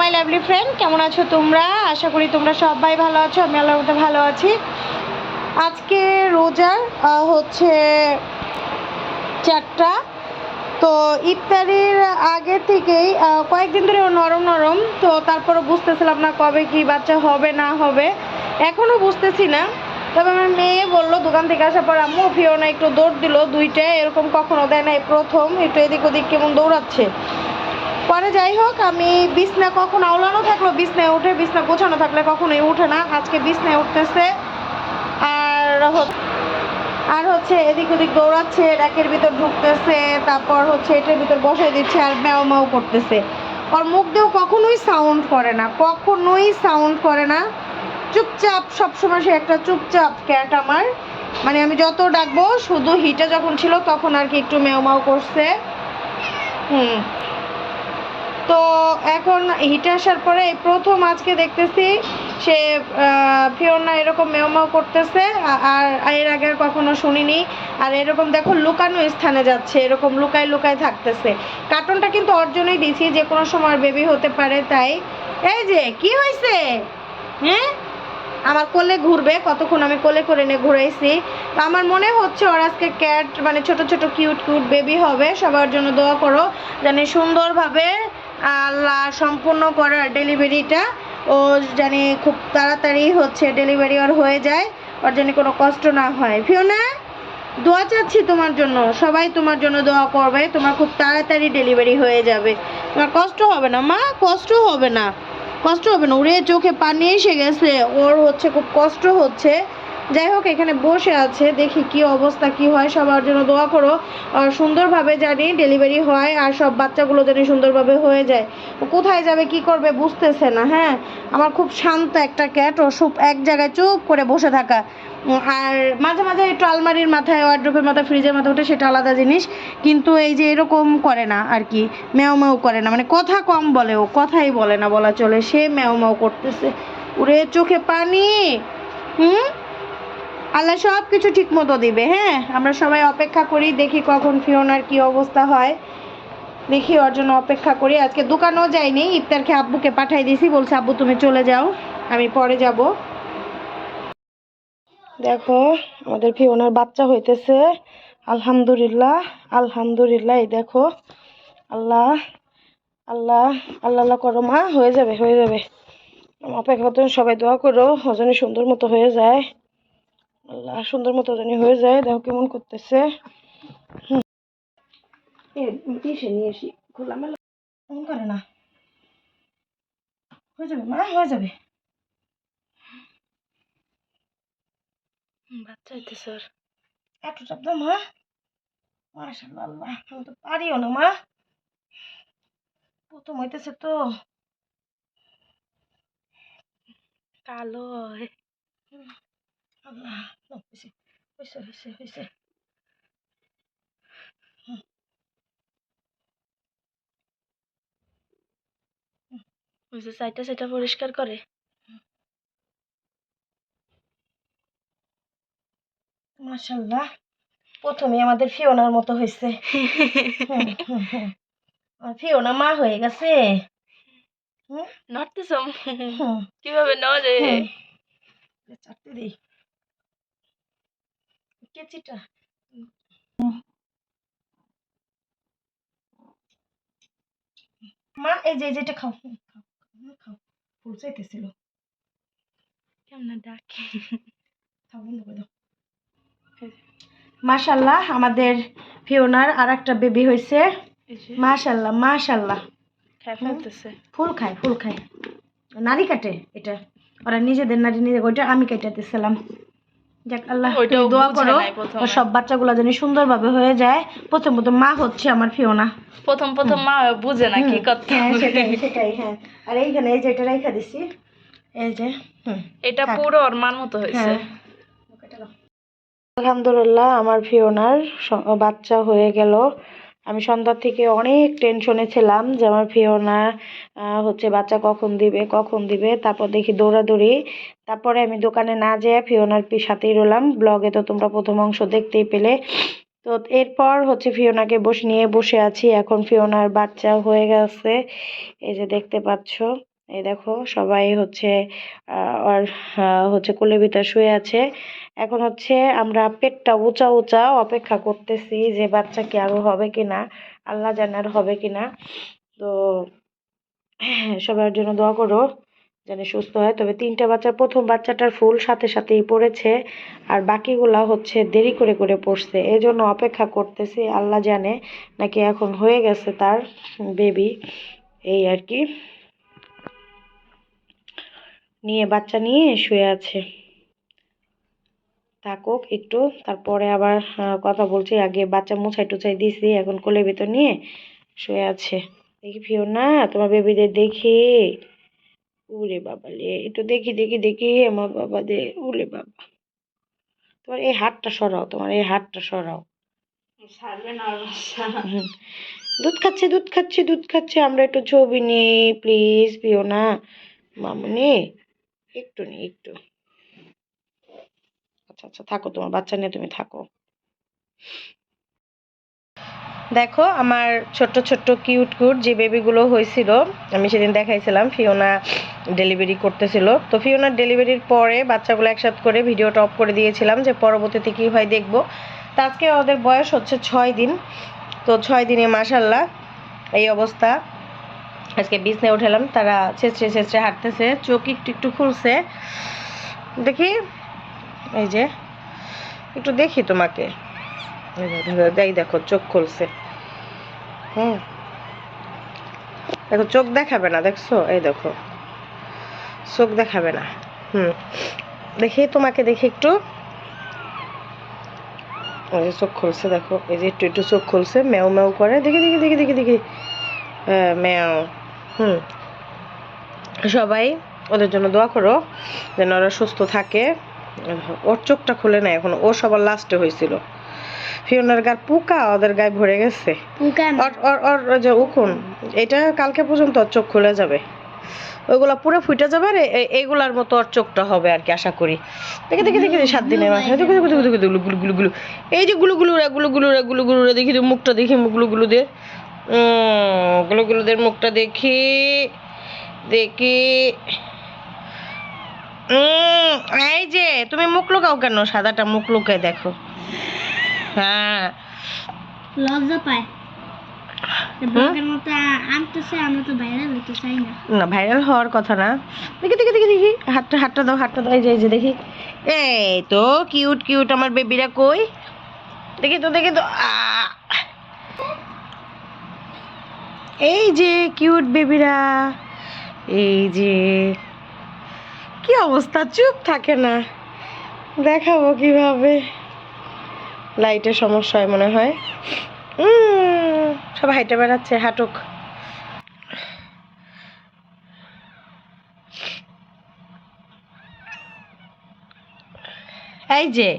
My lovely friend, কেমন আছো তোমরা? আশা করি তোমরা সবাই ভালো আছো। আমি আল্লাহর মধ্যে ভালো আছি। আজকে রোজার হচ্ছে 4টা, তো ইফতারির আগে থেকেই কয়েকদিন ধরে নরম নরম, তো তারপরে বুঝতেছিলাম না কবে কি বাচ্চা হবে না হবে, এখনও বুঝতেছি না। তবে আমার মেয়ে বললো দোকান থেকে আসার পর, আম্মু ফিওনা একটু দৌড় দিল, 2টা এরকম কখনো দেয় না, প্রথম একটু এদিক ওদিক কেমন দৌড়াচ্ছে। পরে যাই হোক, আমি বিছনা কখন আওলানো থাকলো বিছনায় উঠে, বিছনা গোছানো থাকলে কখনোই উঠে না। আজকে বিছনায় উঠতেছে আর হচ্ছে এদিক ওদিক দৌড়াচ্ছে, র্যাকের ভিতর ঢুকতেছে, তারপর হচ্ছে এটার ভিতর বসাই দিচ্ছে আর ম্যাও ম্যাও করতেছে। ওর মুখ দিয়েও কখনোই সাউন্ড করে না, চুপচাপ সবসময়। সে একটা চুপচাপ ক্যাট আমার, মানে আমি যত ডাকবো, শুধু হিটে যখন ছিল তখন আর কি একটু ম্যাও ম্যাও করছে। তো এখন হিটে আসার পরে এই প্রথম আজকে দেখতেছি সে ফিওনা এরকম মেও করতেছে, আর এর আগে আর কখনো শুনিনি। আর এরকম দেখো লুকানো স্থানে যাচ্ছে, এরকম লুকায় লুকায় থাকতেছে। কার্টুনটা কিন্তু ওর জন্যই দিয়েছি, যে কোনো সময় বেবি হতে পারে তাই। এই যে কি হয়েছে, হ্যাঁ আমার কোলে ঘুরবে, কতক্ষণ আমি কোলে করে নিয়ে ঘুরাইছি। তো আমার মনে হচ্ছে ওর আজকে ক্যাট মানে ছোট ছোট কিউট কিউট বেবি হবে। সবার জন্য দোয়া করো জানি সুন্দরভাবে আল্লাহ সম্পূর্ণ করার ডেলিভারিটা, ও জানি খুব তাড়াতাড়ি হচ্ছে ডেলিভারি ওর হয়ে যায়, ওর জানি কোনো কষ্ট না হয়। ফিওনা, দোয়া চাচ্ছি তোমার জন্য, সবাই তোমার জন্য দোয়া করবে, তোমার খুব তাড়াতাড়ি ডেলিভারি হয়ে যাবে, তোমার কষ্ট হবে না মা, কষ্ট হবে না। ওরে চোখে পানি এসে গেছে, ওর হচ্ছে খুব কষ্ট হচ্ছে। যাই হোক, এখানে বসে আছে, দেখি কি অবস্থা কি হয়। সবার জন্য দোয়া করো, আর সুন্দরভাবে জানি ডেলিভারি হয়, আর সব বাচ্চাগুলো জানি সুন্দরভাবে হয়ে যায়। ও কোথায় যাবে কি করবে বুঝতেছে না। হ্যাঁ, আমার খুব শান্ত একটা ক্যাট, ও সব এক জায়গায় চুপ করে বসে থাকা। আর মাঝে মাঝে একটু আলমারির মাথায়, ওয়ার্ড্রোবের মাথায়, ফ্রিজের মাথায় ওঠে, সেটা আলাদা জিনিস। কিন্তু এই যে এরকম করে না আর কি, ম্যাও ম্যাও করে না, মানে কথা কম বলে, ও কথাই বলে না বলা চলে, সে ম্যাও ম্যাও করতেছে। ওরে চোখে পানি। আল্লাহ সব কিছু ঠিক মতো দিবে। হ্যাঁ, আমরা সবাই অপেক্ষা করি, দেখি কখন ফিওনার কি অবস্থা হয়, দেখি ওর জন্য অপেক্ষা করি। আজকে দোকানেও যাইনি, ইফতার খেয়ে আব্বুকে পাঠাই দিয়েছি, বলছে আব্বু তুমি চলে যাও, আমি পরে যাব। দেখো আমাদের ফিওনার বাচ্চা হইতেছে, আলহামদুলিল্লাহ আলহামদুলিল্লাহ। এই দেখো, আল্লাহ আল্লাহ আল্লাহ আল্লাহ করো মা, হয়ে যাবে হয়ে যাবে। অপেক্ষা করতে সবাই দোয়া করো, ওজনে সুন্দর মতো হয়ে যায়, আল্লাহ সুন্দর মতো ওজনে হয়ে যায়। দেখো কেমন করতেছে। নিয়ে আসি, খোলামেলা এমন করে না, হয়ে যাবে মা, হয়ে যাবে। বাচ্চা হইতেছে ওর, এত চাপ দাও মা, মাশাআল্লাহ। আল্লাহ, আমি তো পারিও না মা, প্রথম হইতেছে তো। কালো আল্লাহ, হয়েছে হয়েছে হয়েছে হয়েছে। সাইডটা সেটা পরিষ্কার করে। মাশাআল্লাহ, প্রথমে আমাদের ফিওনার মতো হয়েছে। ফিওনা মা হয়ে গেছে। নড়তেছ কিভাবে নড়ে, চাটতে দিই কেচিটা। মা এই যে যেটা খাও খাও, ফুল চাইতেছিল কেমন ডাকে, খাও বন্ধ করে দাও। মাশাআল্লাহ, আমাদের ফিওনার আর একটা বেবি হয়েছে। মাশাআল্লাহ মাশাআল্লাহ, ফুল খায় নারী কাটে, এটা ওরা নিজেদের নারী নিজে, ওইটা আমি কেটাতেছিলাম। যাক আল্লাহ, দোয়া করো সব বাচ্চাগুলো যেন সুন্দরভাবে হয়ে যায়। প্রথম মা হচ্ছে আমার ফিওনা, প্রথম মা বুঝে না কি করতে। হ্যাঁ সেটাই হ্যাঁ। আর এইখানে এই যে এটা রেখা দিছি, এই যে এটা পুরো ওর মান মতো হয়েছে। আলহামদুলিল্লাহ, আমার ফিওনার বাচ্চা হয়ে গেল। আমি সন্ধ্যা থেকে অনেক টেনশনে ছিলাম যে আমার ফিওনা হচ্ছে বাচ্চা কখন দিবে। তারপর দেখি দৌড়াদৌড়ি, তারপরে আমি দোকানে না যেয়ে ফিওনার সাথেই রইলাম। ব্লগে তো তোমরা প্রথম অংশ দেখতেই পেলে। তো এরপর হচ্ছে ফিওনাকে নিয়ে বসে আছি। এখন ফিওনার বাচ্চা হয়ে গেছে, এই যে দেখতে পাচ্ছ। এই দেখো সবাই হচ্ছে আর হচ্ছে কোলের ভিতর শুয়ে আছে। এখন হচ্ছে আমরা পেটটা উঁচা উঁচা অপেক্ষা করতেছি যে বাচ্চা কি আরো হবে কিনা, আল্লাহ জানে আর হবে কিনা। তো সবার জন্য দোয়া করো যেন সুস্থ হয়। তবে 3টা বাচ্চার প্রথম বাচ্চাটার ফুল সাথে সাথেই পড়েছে, আর বাকিগুলা হচ্ছে দেরি করে করে পড়ছে, এই জন্য অপেক্ষা করতেছি। আল্লাহ জানে নাকি এখন হয়ে গেছে তার বেবি, এই আর কি। নিয়ে বাচ্চা নিয়ে শুয়ে আছে, থাকুক একটু, তারপরে আবার কথা বলছি। আগে বাচ্চা মুছাই টুছাই দিছি, এখন কোলের ভিতর নিয়ে শুয়ে আছে। দেখি ফিওনা তোমার বেবিদের দেখি, ওরে বাবা রে, একটু দেখি দেখি দেখি আমার বাবা দে, ওরে বাবা তোমার এই হাতটা সরাও, তোমার এই হাতটা সরাও। ছাড়বে না দুধ খাচ্ছে দুধ খাচ্ছে দুধ খাচ্ছে, আমরা একটু ছবি নেই প্লিজ ফিওনা, মামুনি একটু নি একটু। আচ্ছা আচ্ছা থাকো, তোমার বাচ্চা নিয়ে তুমি থাকো। দেখো আমার ছোট্ট ছোট্ট কিউট কিউট যে বেবিগুলো হয়েছিল, আমি সেদিন দেখাইছিলাম ফিওনা ডেলিভারি করতেছিল। তো ফিওনার ডেলিভারির পরে বাচ্চাগুলো একসাথে করে ভিডিওটা অফ করে দিয়েছিলাম যে পরবর্তীতে কী হয় দেখবো। তো আজকে ওদের বয়স হচ্ছে 6 দিন। তো 6 দিনে মাশাল্লাহ এই অবস্থা। আজকে বিছনায় উঠালাম, তারা ছেঁচড়ে ছেঁচড়ে হাঁটতেছে, চোখ একটু একটু খুলছে দেখি, এই যে একটু দেখি তোমাকে, এই দেখো চোখ খুলছে। দেখো চোখ দেখাবে না, দেখছো, এই দেখো চোখ দেখাবে না। দেখি তোমাকে দেখি একটু, ওই যে চোখ খুলছে দেখো, এই যে একটু একটু চোখ খুলছে, ম্যাও ম্যাও করে, দেখি দেখি দেখি দেখি দেখি ম্যাও। সবাই ওদের জন্য দোয়া করো যেন ওরা সুস্থ থাকে। ওর চোখটা খুলে না এখন, ও সবার লাস্টে হয়েছিল। ফিওনার গায়ে পোকা ওদের গায়ে ভরে গেছে, ওর যে উকুন, এটা কালকে পর্যন্ত ওর চোখ খুলে যাবে, ওইগুলা পুরো ফুটে যাবে। আর এইগুলার মতো ওর চোখটা হবে আর কি, আশা করি। দেখে দেখে দেখে 7 দিনের মাথায় দেখে দেখে দেখে দেখে গুলো গুলো গুলো, এই যে গুলো গুলো গুলো গুলো গুলো গুলো দেখি, মুখটা দেখি, গুলো গুলোদের গুলো গুলোদের মুখটা দেখি দেখি। এই যে তুমি মুখ লুকাও কেন, সাদাটা মুখ লুকায় দেখো। হ্যাঁ লজ্জা পায়, না ভাইরাল হওয়ার কথা না। দেখি দেখি দেখি দেখি, হাতটা হাতটা দাও, হাতটা দাও, এই যে দেখি, এই তো কিউট কিউট আমার বেবিরা কই, দেখি তো দেখি তো, এই যে কিউট বেবিরা, এই যে কি অবস্থা, চুপ থাকে না, দেখাবো কিভাবে, লাইটের সমস্যা হয় মনে হয়। সব হাইটে বেড়াচ্ছে, হাঁটুক। এই যে